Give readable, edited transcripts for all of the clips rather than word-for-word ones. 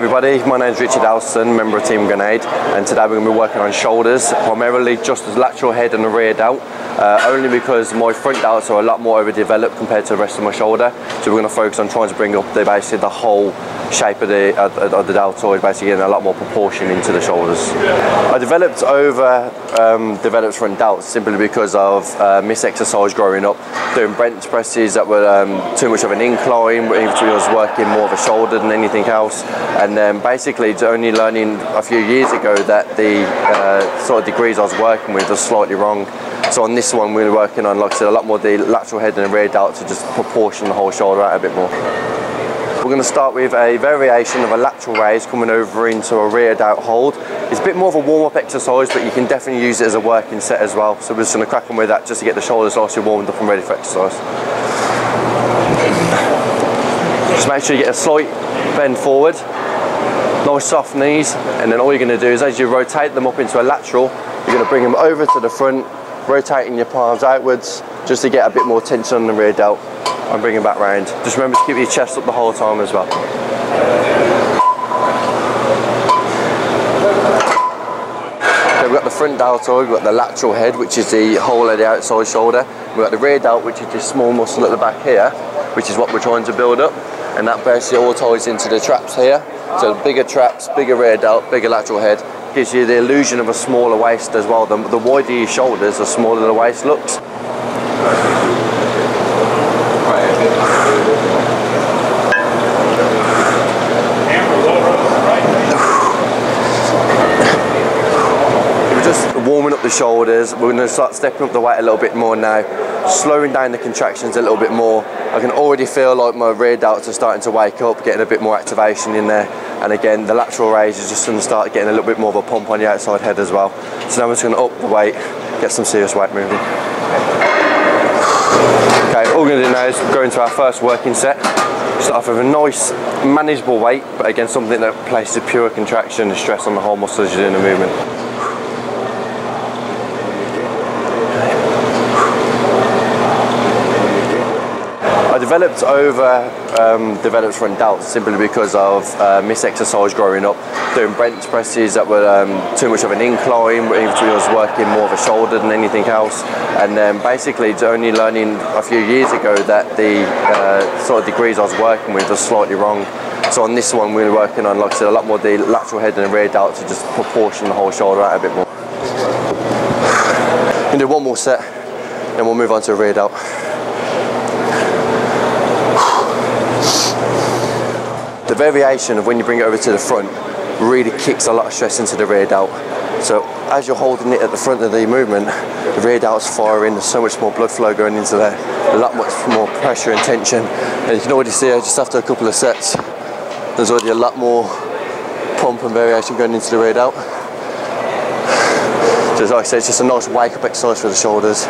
Everybody, my name is Richard Alston, member of Team Grenade, and today we're going to be working on shoulders, primarily just as lateral head and the rear delt, only because my front delts are a lot more overdeveloped compared to the rest of my shoulder, so we're going to focus on trying to bring up basically the whole shape of the deltoid, basically getting a lot more proportion into the shoulders. I developed developed front delts simply because of mis-exercise growing up, doing bench presses that were too much of an incline, which was working more of a shoulder than anything else. And then basically it's only learning a few years ago that the sort of degrees I was working with was slightly wrong. So on this one we're working on, like I said, a lot more the lateral head and the rear delt to just proportion the whole shoulder out a bit more. We're going to start with a variation of a lateral raise coming over into a rear delt hold. It's a bit more of a warm-up exercise, but you can definitely use it as a working set as well. So we're just going to crack on with that just to get the shoulders nicely warmed up and ready for exercise. Just make sure you get a slight bend forward. Nice soft knees, and then all you're going to do is as you rotate them up into a lateral, you're going to bring them over to the front, rotating your palms outwards just to get a bit more tension on the rear delt and bring them back round. Just remember to keep your chest up the whole time as well. Okay, we've got the front deltoid, we've got the lateral head, which is the whole of the outside shoulder. We've got the rear delt, which is this small muscle at the back here, which is what we're trying to build up, and that basically all ties into the traps here. So bigger traps, bigger rear delt, bigger lateral head, gives you the illusion of a smaller waist as well. The wider your shoulders, the smaller the waist looks. We're just warming up the shoulders. We're going to start stepping up the weight a little bit more now, slowing down the contractions a little bit more. I can already feel like my rear delts are starting to wake up, getting a bit more activation in there. And again, the lateral raise is just going to start getting a little bit more of a pump on the outside head as well. So now I'm just going to up the weight, get some serious weight moving. Okay, all we're going to do now is go into our first working set. Start off with a nice, manageable weight, but again, something that places a pure contraction and stress on the whole muscle as you're doing the movement. I developed developed front delts simply because of mis-exercise growing up, doing bench presses that were too much of an incline, which was working more of a shoulder than anything else. And then basically it's only learning a few years ago that the sort of degrees I was working with was slightly wrong. So on this one we're working on, like I said, a lot more the lateral head and the rear delt to just proportion the whole shoulder out a bit more. We'll do one more set, then we'll move on to a rear delt. The variation of when you bring it over to the front really kicks a lot of stress into the rear delt. So as you're holding it at the front of the movement, the rear delt's firing, there's so much more blood flow going into there, a lot much more pressure and tension. And you can already see just after a couple of sets, there's already a lot more pump and variation going into the rear delt. So like I said, it's just a nice wake up exercise for the shoulders.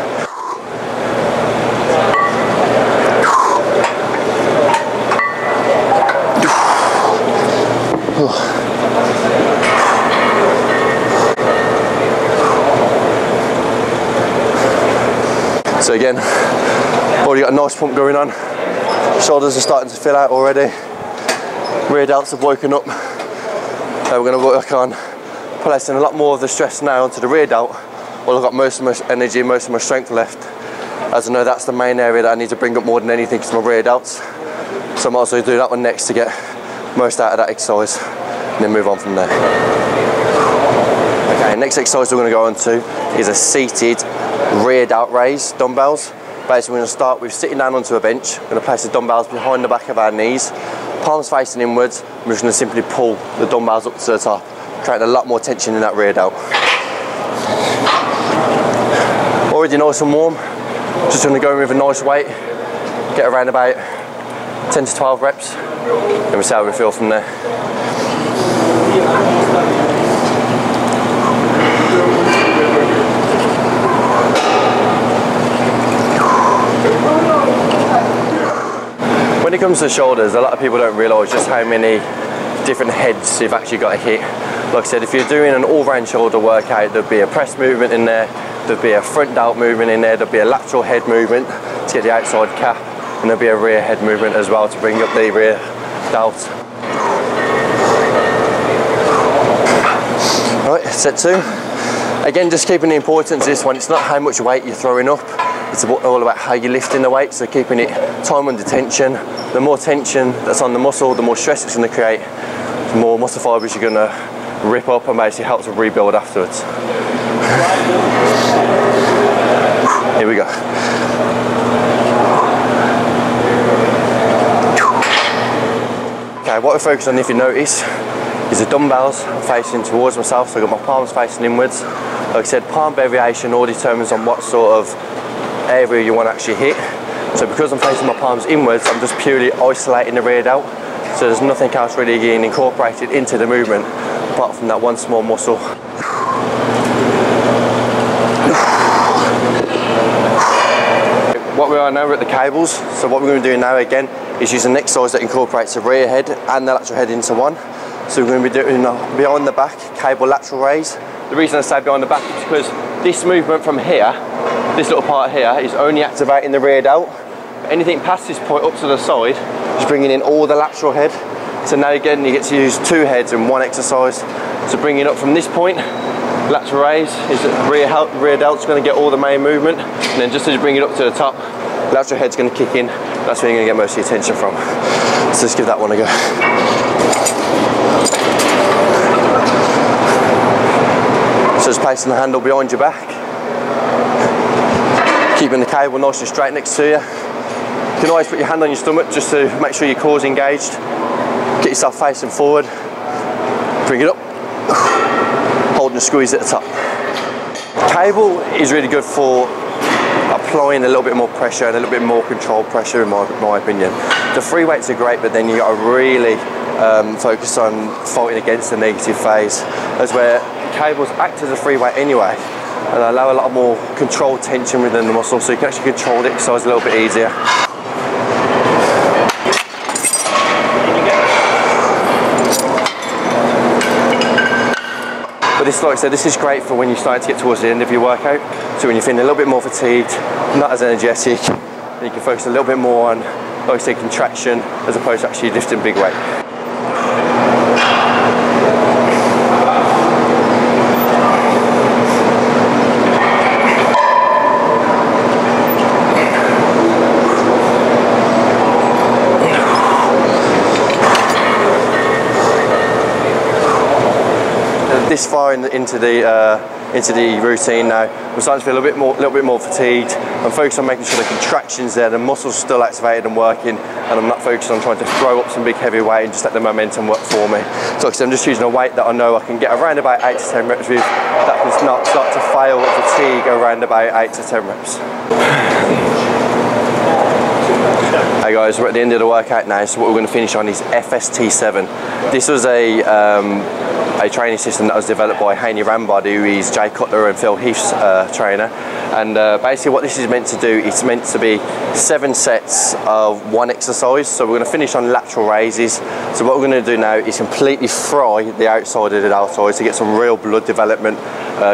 So again, already got a nice pump going on. Shoulders are starting to fill out already. Rear delts have woken up. We're going to work on placing a lot more of the stress now onto the rear delt. Well, I've got most of my energy, most of my strength left. As I know, that's the main area that I need to bring up more than anything, is my rear delts. So I might as well do that one next to get most out of that exercise, and then move on from there. Okay, next exercise we're going to go on to is a seated rear delt raise dumbbells. Basically we're going to start with sitting down onto a bench. We're going to place the dumbbells behind the back of our knees, palms facing inwards. We're just going to simply pull the dumbbells up to the top, creating a lot more tension in that rear delt. Already nice and warm. Just going to go in with a nice weight, get around about 10 to 12 reps, and we'll see how we feel from there. When it comes to shoulders, a lot of people don't realise just how many different heads you've actually got to hit. Like I said, if you're doing an all-round shoulder workout, there'll be a press movement in there, there'll be a front delt movement in there, there'll be a lateral head movement to get the outside cap, and there'll be a rear head movement as well to bring up the rear delt. Set 2. Again, just keeping the importance of this one, it's not how much weight you're throwing up, it's all about how you're lifting the weight, so keeping it time under tension. The more tension that's on the muscle, the more stress it's going to create, the more muscle fibers you're going to rip up and basically help to rebuild afterwards. Here we go. Okay, what we're focused on, if you notice, is the dumbbells facing towards myself, so I've got my palms facing inwards. Like I said, palm variation all determines on what sort of area you want to actually hit. So because I'm facing my palms inwards, I'm just purely isolating the rear delt. So there's nothing else really getting incorporated into the movement, apart from that one small muscle. What we are now, we're at the cables. So what we're going to be doing now again is use an exercise that incorporates the rear head and the lateral head into one. So we're going to be doing behind the back cable lateral raise. The reason I say behind the back is because this movement from here, this little part here, is only activating the rear delt. Anything past this point up to the side is bringing in all the lateral head. So now again you get to use two heads in one exercise. So bringing up from this point, lateral raise is rear delt's going to get all the main movement, and then just as you bring it up to the top, lateral head's going to kick in. That's where you're going to get most of your attention from. So let's give that one a go. So just placing the handle behind your back, keeping the cable nice and straight next to you. You can always put your hand on your stomach just to make sure your core's engaged. Get yourself facing forward, bring it up, hold and squeeze at the top. Cable is really good for applying a little bit more pressure and a little bit more controlled pressure in my opinion. The free weights are great, but then you got to really focus on fighting against the negative phase. That's where cables act as a free weight anyway, and allow a lot more controlled tension within the muscle, so you can actually control the exercise a little bit easier. But this, like I said, this is great for when you're starting to get towards the end of your workout. So when you're feeling a little bit more fatigued, not as energetic, then you can focus a little bit more on, like I say, contraction as opposed to actually lifting big weight. This far into the routine now, I'm starting to feel a little bit more fatigued. I'm focused on making sure the contraction's there, the muscle's still activated and working, and I'm not focused on trying to throw up some big heavy weight and just let the momentum work for me. So like I said, I'm just using a weight that I know I can get around about 8 to 10 reps with, that can not start to fail or fatigue around about 8 to 10 reps. Hey guys, we're at the end of the workout now, so what we're going to finish on is FST7. This was a training system that was developed by Haney Rambod, who is Jay Cutler and Phil Heath's trainer. And basically what this is meant to do, it's meant to be 7 sets of one exercise. So we're going to finish on lateral raises. So what we're going to do now is completely fry the outside of the deltoid to get some real blood development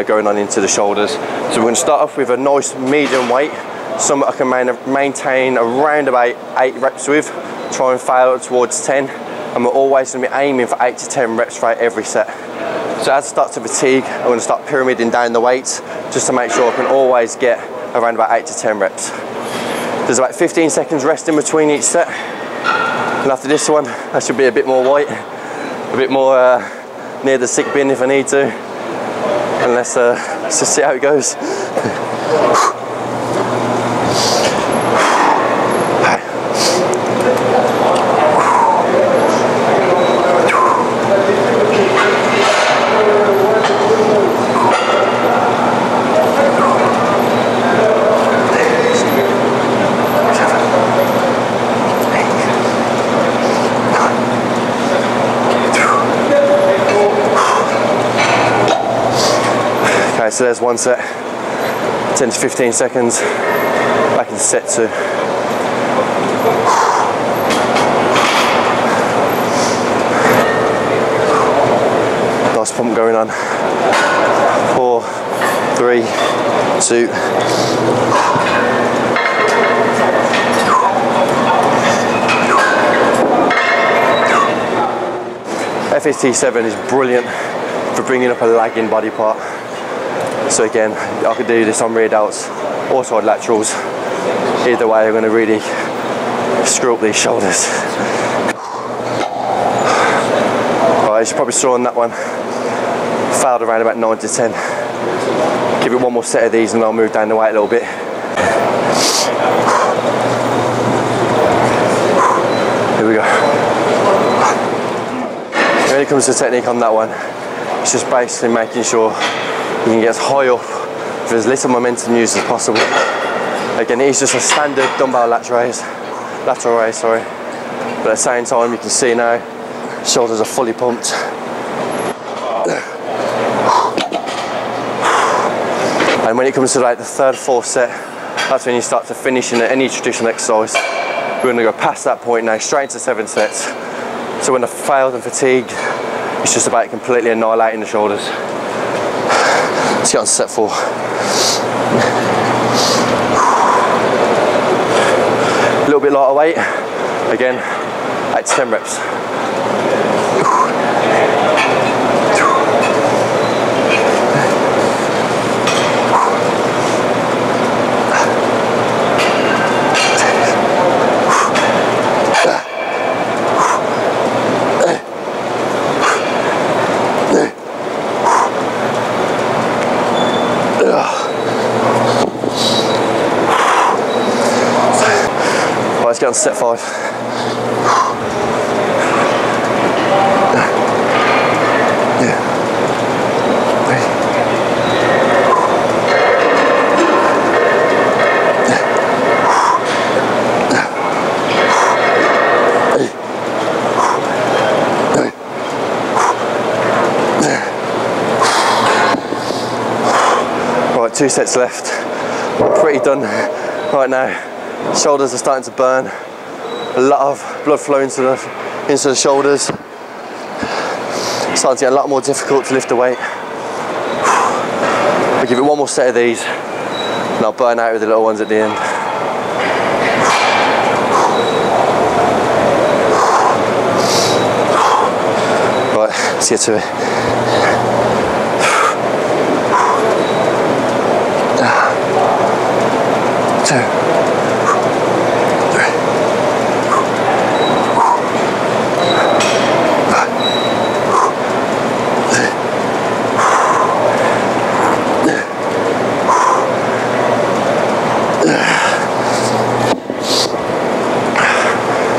going on into the shoulders. So we're going to start off with a nice medium weight, some I can maintain around about 8 reps with, try and fail towards 10. And we're always going to be aiming for 8 to 10 reps throughout every set. So as I start to fatigue, I'm going to start pyramiding down the weights just to make sure I can always get around about 8 to 10 reps. There's about 15 seconds rest in between each set. And after this one, I should be a bit more weight, a bit more near the sick bin if I need to. And let's just see how it goes. So there's one set, 10 to 15 seconds, back into set 2. Nice pump going on. 4, 3, 2. FST7 is brilliant for bringing up a lagging body part. So again, I could do this on rear delts or side laterals. Either way, I'm going to really screw up these shoulders. Right, as you probably saw on that one, failed around about 9 to 10. Give it one more set of these and I'll move down the weight a little bit. Here we go. When it comes to technique on that one, it's just basically making sure you can get as high up with as little momentum used as possible. Again, it is just a standard dumbbell lateral raise, but at the same time you can see now, shoulders are fully pumped. And when it comes to like the third, fourth set, that's when you start to finish in any traditional exercise. We're going to go past that point now, straight into 7 sets. So when I've failed and fatigued, it's just about completely annihilating the shoulders. Let's get on to set 4. A little bit lighter weight. Again, 8 to 10 reps. Let's get on to set 5. Right, 2 sets left. I'm pretty done right now. Shoulders are starting to burn. A lot of blood flow into the shoulders. Starting to get a lot more difficult to lift the weight. I'll give it one more set of these and I'll burn out with the little ones at the end. Right, let's get to it.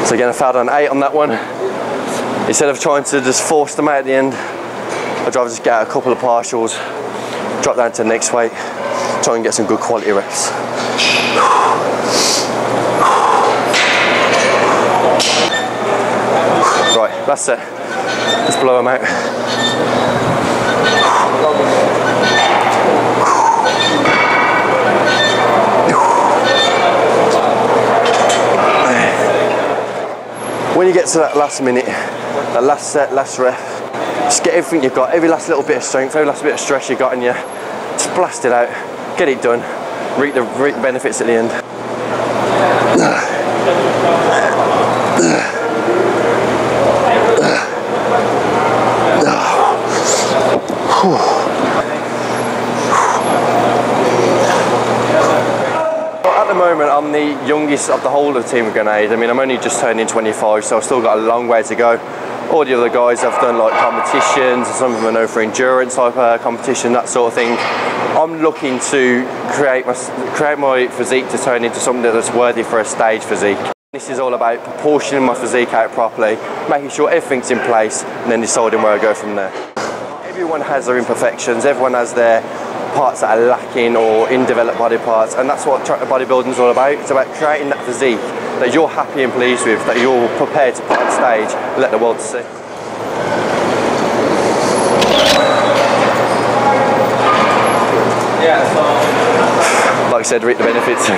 So again, I failed on 8 on that one. Instead of trying to just force them out at the end, I'd rather just get out a couple of partials, drop down to the next weight, try and get some good quality reps. Right, that's it. Let's blow them out. When you get to that last minute, that last set, last rep, just get everything you've got, every last little bit of strength, every last bit of stress you've got in you, just blast it out, get it done, reap the benefits at the end. At the moment, I'm the youngest of the whole of Team Grenade. I mean, I'm only just turning 25, so I've still got a long way to go. All the other guys have done like competitions, some of them are known for endurance type competition, that sort of thing. I'm looking to create my physique to turn into something that's worthy for a stage physique. This is all about proportioning my physique out properly, making sure everything's in place, and then deciding where I go from there. Everyone has their imperfections, everyone has their parts that are lacking or in developed body parts, and that's what bodybuilding is all about. It's about creating that physique that you're happy and pleased with, that you're prepared to put on stage and let the world see. Like I said, reap the benefits.